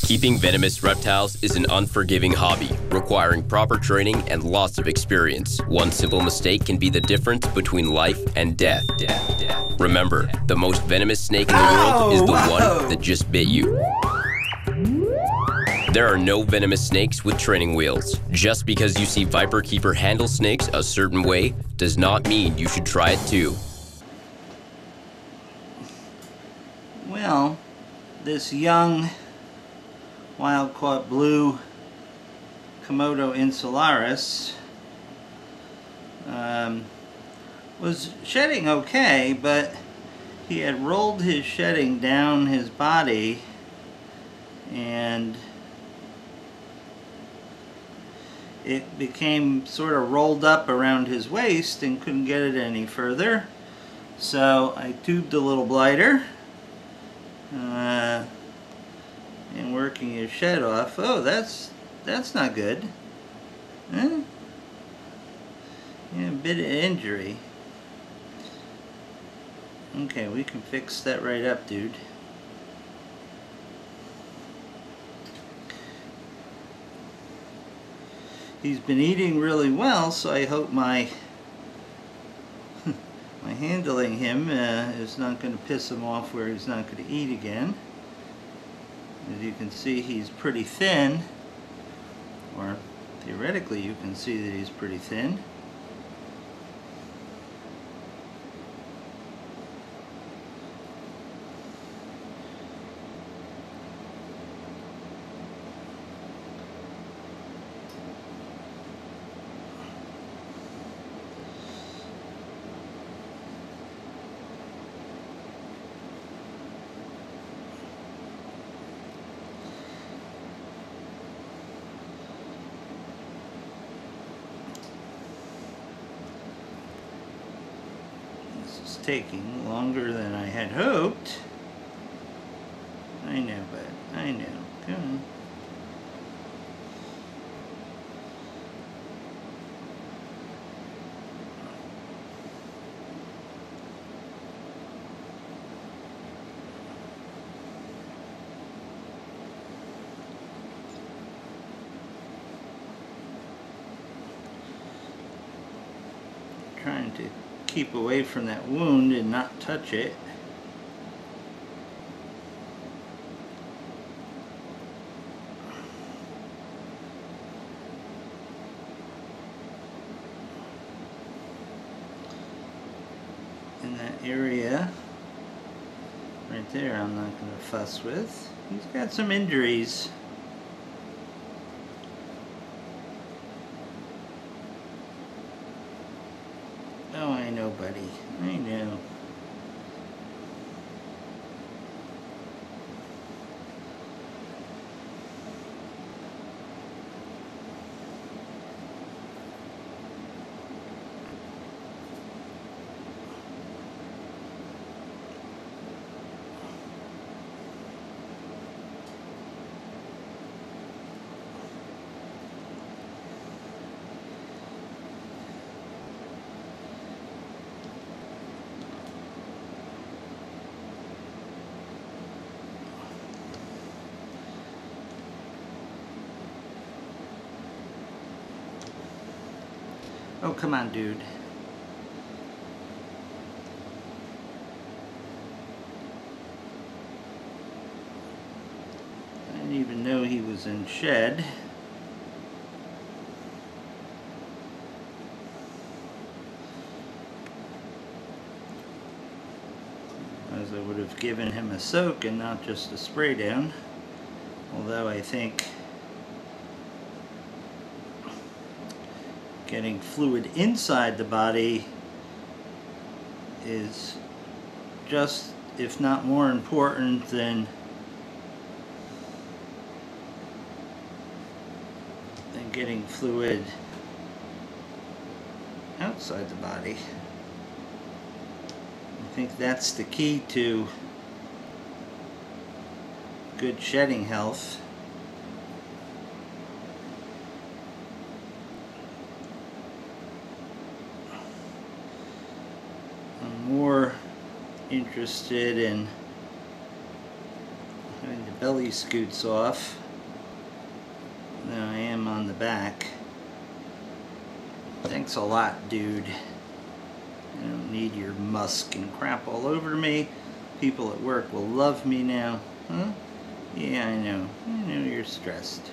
Keeping venomous reptiles is an unforgiving hobby, requiring proper training and lots of experience. One simple mistake can be the difference between life and death. Remember, the most venomous snake in the world is the one that just bit you. There are no venomous snakes with training wheels. Just because you see viperkeeper handle snakes a certain way does not mean you should try it too. Well, this young wild-caught Blu Komodo Insularis was shedding okay, but he had rolled his shedding down his body and it became sort of rolled up around his waist and couldn't get it any further. So I tubed a little blighter and working his shed off. Oh, that's not good. Huh? Yeah, a bit of injury. Okay, we can fix that right up, dude. He's been eating really well, so I hope my handling him is not going to piss him off where he's not going to eat again. As you can see, he's pretty thin, or theoretically you can see that he's pretty thin. Taking longer than I had hoped. I know, but I know. Come on. Trying to keep away from that wound and not touch it. In that area right there, I'm not going to fuss with. He's got some injuries. Oh, I know, buddy. I know. Oh, come on, dude. I didn't even know he was in shed. As I would have given him a soak and not just a spray down. Although I think getting fluid inside the body is just, if not more important than getting fluid outside the body. I think that's the key to good shedding health. I'm more interested in having the belly scoots off than I am on the back. Thanks a lot, dude. I don't need your musk and crap all over me. People at work will love me now. Huh? Yeah, I know. I know you're stressed.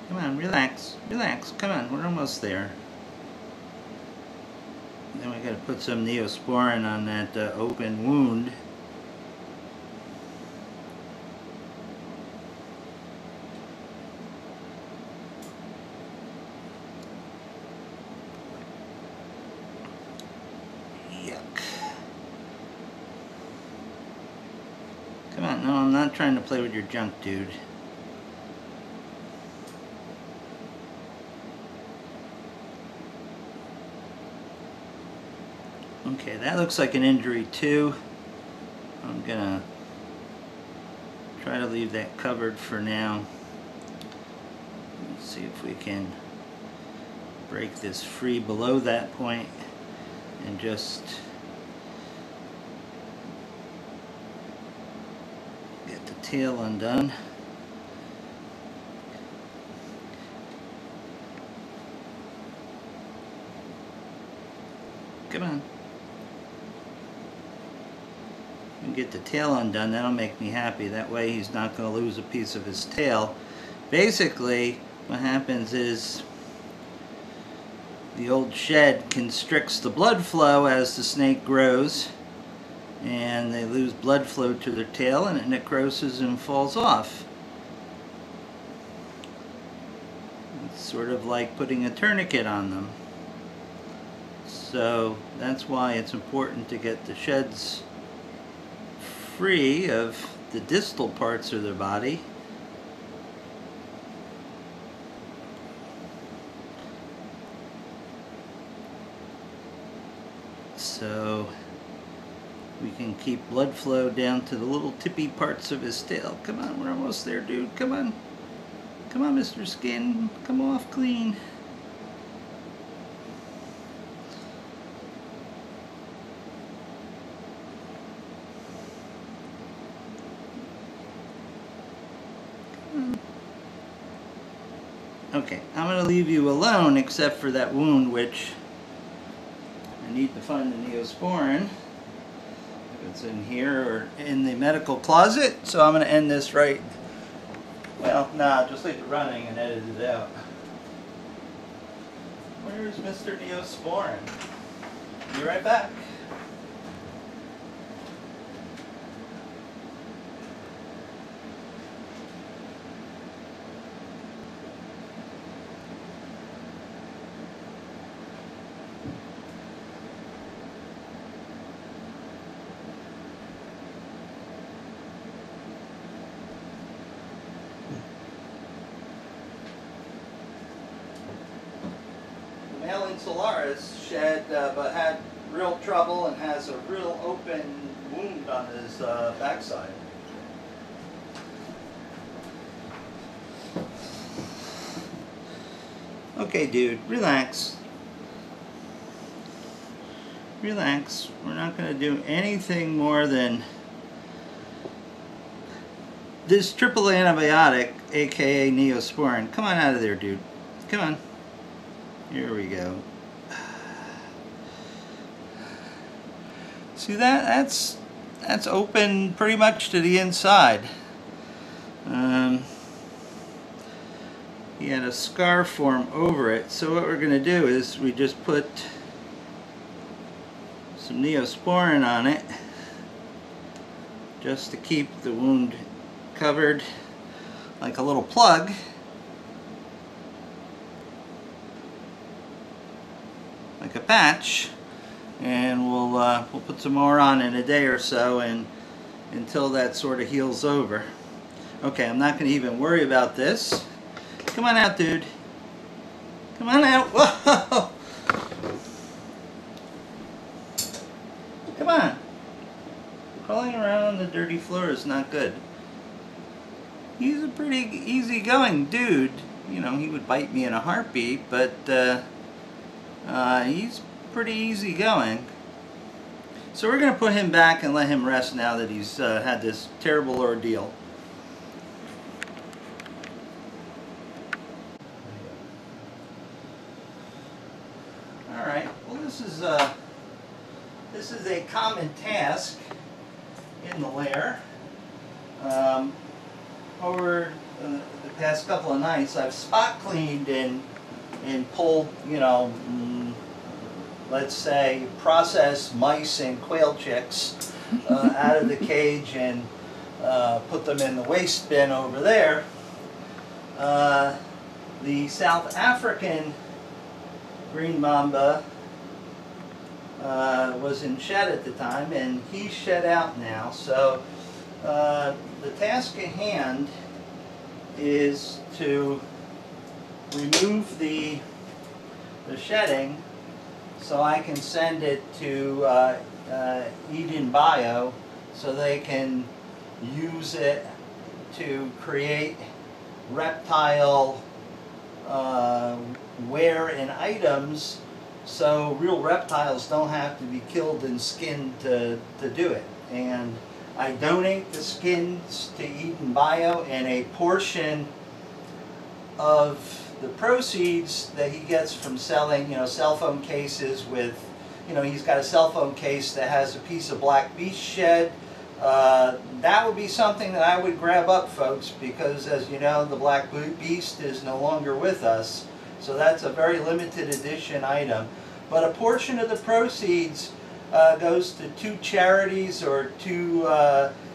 Come on, relax. Relax. Come on, we're almost there. Then we gotta put some Neosporin on that open wound. Yuck. Come on, no, I'm not trying to play with your junk, dude. Okay, that looks like an injury too. I'm gonna try to leave that covered for now. Let's see if we can break this free below that point and just get the tail undone. Come on. And get the tail undone. That'll make me happy. That way he's not going to lose a piece of his tail. Basically, what happens is the old shed constricts the blood flow as the snake grows, and they lose blood flow to their tail, and it necroses and falls off. It's sort of like putting a tourniquet on them. So that's why it's important to get the sheds free of the distal parts of their body. So we can keep blood flow down to the little tippy parts of his tail. Come on, we're almost there, dude. Come on. Come on, Mr. Skin. Come off clean. Okay, I'm going to leave you alone except for that wound, which I need to find the Neosporin. If it's in here or in the medical closet. So I'm going to end this right. Well, nah, just leave it running and edit it out. Where is Mr. Neosporin? Be right back. Male Insularis shed, but had real trouble and has a real open wound on his backside. Okay, dude, relax. Relax. We're not going to do anything more than this triple antibiotic, aka Neosporin. Come on out of there, dude. Come on. Here we go. See that? That's open pretty much to the inside. He had a scar form over it. So what we're going to do is we just put some Neosporin on it just to keep the wound covered like a little plug. Like a patch, and we'll put some more on in a day or so, and until that sort of heals over. Okay, I'm not going to even worry about this. Come on out, dude. Come on out. Whoa! Come on. Crawling around on the dirty floor is not good. He's a pretty easygoing dude. You know, he would bite me in a heartbeat, but he's pretty easy going. So we're going to put him back and let him rest now that he's had this terrible ordeal. All right. Well, this is a common task in the lair. Over the past couple of nights, I've spot cleaned and pulled, you know, let's say processed mice and quail chicks out of the cage and put them in the waste bin over there. The South African green mamba was in shed at the time, and he's shed out now. So the task at hand is to remove the shedding so I can send it to Eden Bio so they can use it to create reptile wear and items, so real reptiles don't have to be killed and skinned to do it. And I donate the skins to Eden Bio, and a portion of the proceeds that he gets from selling, you know, cell phone cases with, you know, he's got a cell phone case that has a piece of black beast shed. That would be something that I would grab up, folks, because as you know, the black beast is no longer with us. So that's a very limited edition item. But a portion of the proceeds goes to 2 charities or 2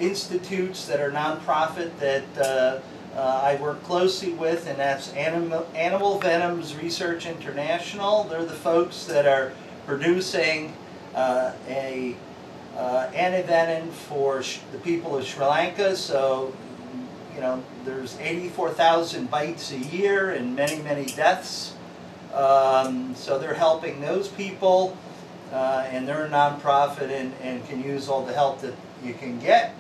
institutes that are nonprofit that I work closely with, and that's Animal Venoms Research International. They're the folks that are producing a antivenom for the people of Sri Lanka. So, you know, there's 84,000 bites a year and many, many deaths. So they're helping those people, and they're a nonprofit and can use all the help that you can get.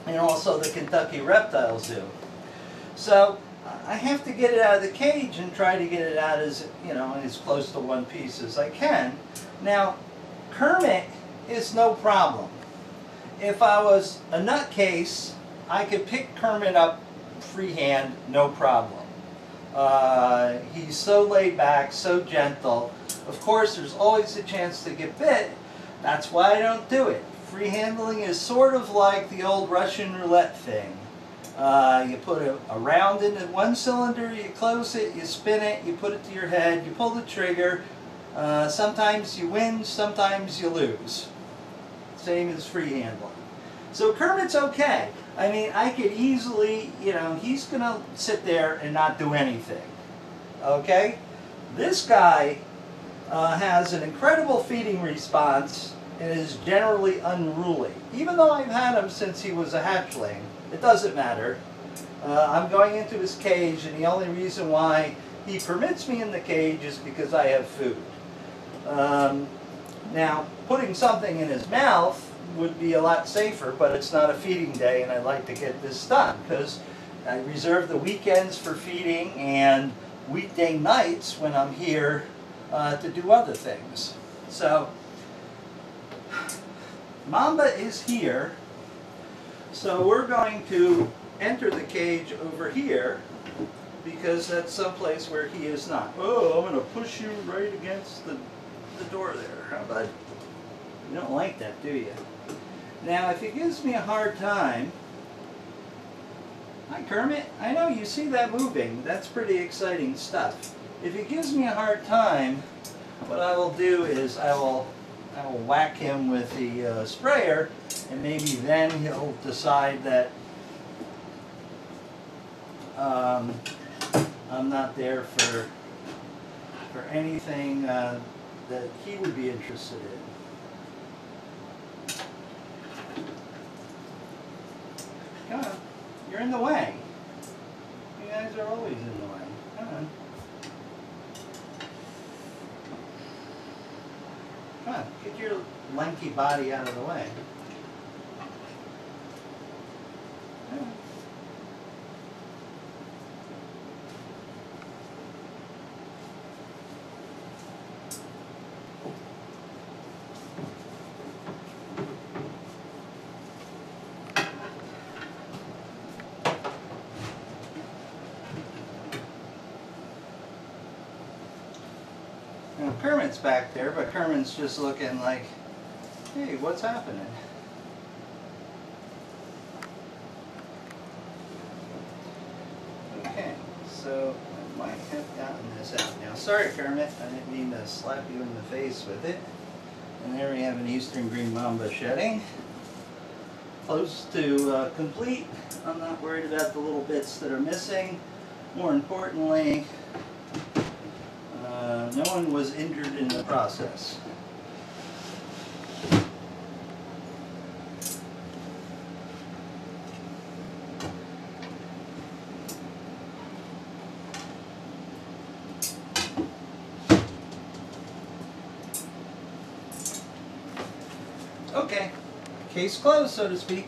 And also the Kentucky Reptile Zoo. So I have to get it out of the cage and try to get it out as, you know, as close to one piece as I can. Now, Kermit is no problem. If I was a nutcase, I could pick Kermit up freehand, no problem. He's so laid back, so gentle. Of course, there's always a chance to get bit. That's why I don't do it. Free handling is sort of like the old Russian roulette thing. You put a round into one cylinder, you close it, you spin it, you put it to your head, you pull the trigger. Sometimes you win, sometimes you lose. Same as free handling. So Kermit's okay. I mean, I could easily, you know, he's going to sit there and not do anything. Okay? This guy has an incredible feeding response and is generally unruly. Even though I've had him since he was a hatchling, it doesn't matter. I'm going into his cage, and the only reason why he permits me in the cage is because I have food. Now, putting something in his mouth would be a lot safer, but it's not a feeding day, and I'd like to get this done because I reserve the weekends for feeding and weekday nights when I'm here to do other things. So, Mamba is here, so we're going to enter the cage over here because that's someplace where he is not. Oh, I'm going to push you right against the door there. How about, you don't like that, do you? Now, if he gives me a hard time, hi Kermit, I know you see that moving. That's pretty exciting stuff. If he gives me a hard time, what I will do is I will whack him with the sprayer, and maybe then he'll decide that I'm not there for anything that he would be interested in. Come on, you're in the way. You guys are always in the way. Come on. Come on, get your lanky body out of the way. Come on. Kermit's back there, but Kermit's just looking like, hey, what's happening? Okay, so I might have gotten this out now. Sorry, Kermit, I didn't mean to slap you in the face with it. And there we have an eastern green mamba shedding. Close to complete. I'm not worried about the little bits that are missing. More importantly, no one was injured in the process. Okay, case closed, so to speak.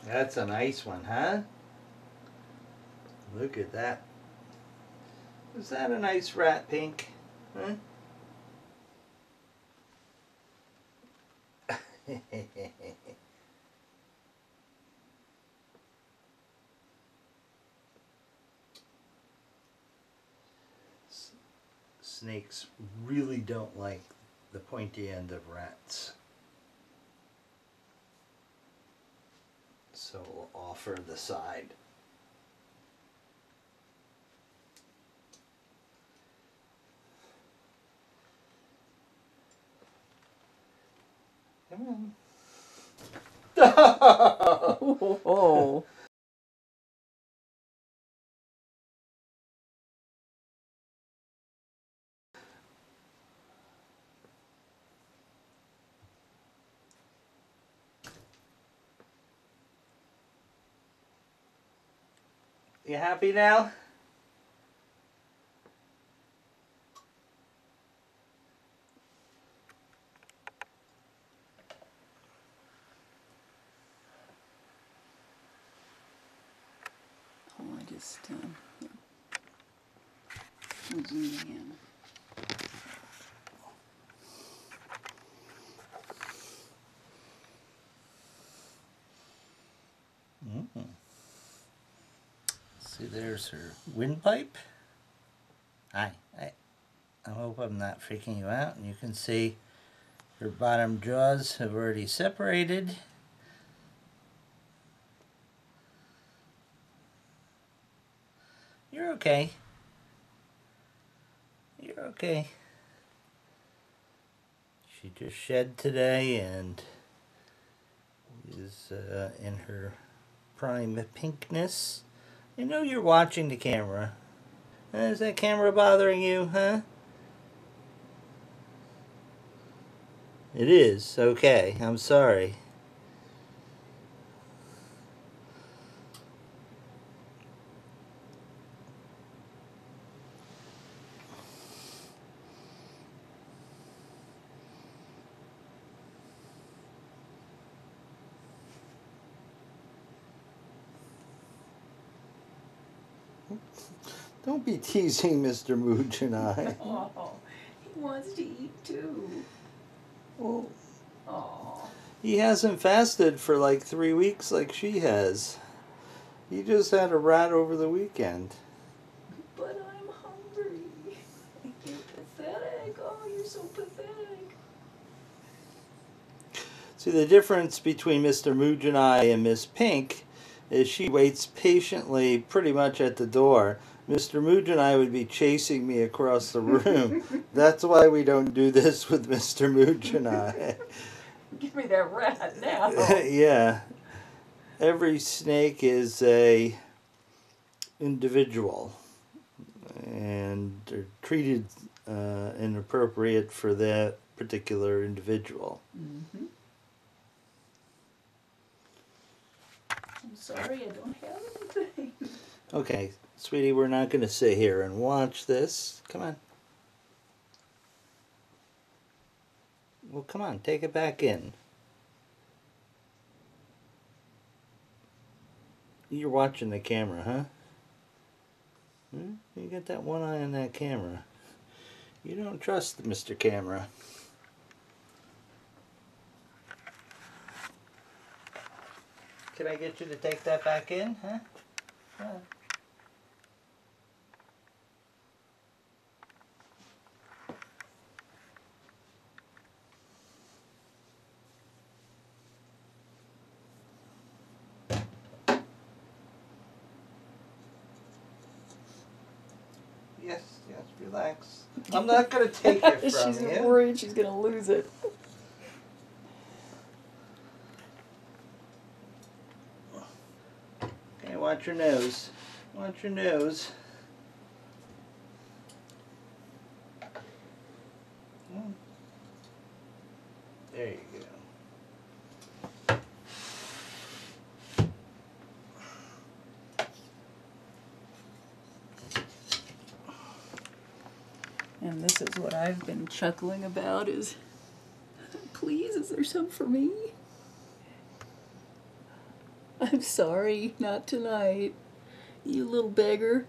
That's a nice one, huh? Look at that. Is that a nice rat pink? Huh? Snakes really don't like the pointy end of rats. So we'll offer the side. Come on. Oh. You happy now? Oh, I just I'm zooming in. See, there's her windpipe. Hi. I hope I'm not freaking you out. And you can see her bottom jaws have already separated. You're okay. You're okay. She just shed today and is in her prime pinkness. I know you're watching the camera. Is that camera bothering you, huh? It is. Okay. I'm sorry. Don't be teasing Mr. Mooch and I. Oh, he wants to eat too. Well, Oh. he hasn't fasted for like 3 weeks like she has. He just had a rat over the weekend. But I'm hungry. You're pathetic. Oh, you're so pathetic. See, the difference between Mr. Mooch and I and Miss Pink is she waits patiently pretty much at the door. Mr. Mooch and I would be chasing me across the room. That's why we don't do this with Mr. Mooch and I. Give me that rat now. Yeah. Every snake is a individual. And they're treated inappropriate for that particular individual. Mm-hmm. I'm sorry, I don't have anything. Okay, sweetie, we're not going to sit here and watch this. Come on. Well, come on, take it back in. You're watching the camera, huh? You got that one eye on that camera. You don't trust Mr. Camera. Can I get you to take that back in, huh? Yes, relax. I'm not going to take it from She's you. worried she's going to lose it. Okay, watch your nose. Watch your nose. There you go. And this is what I've been chuckling about is, please, is there some for me? I'm sorry, not tonight. You little beggar.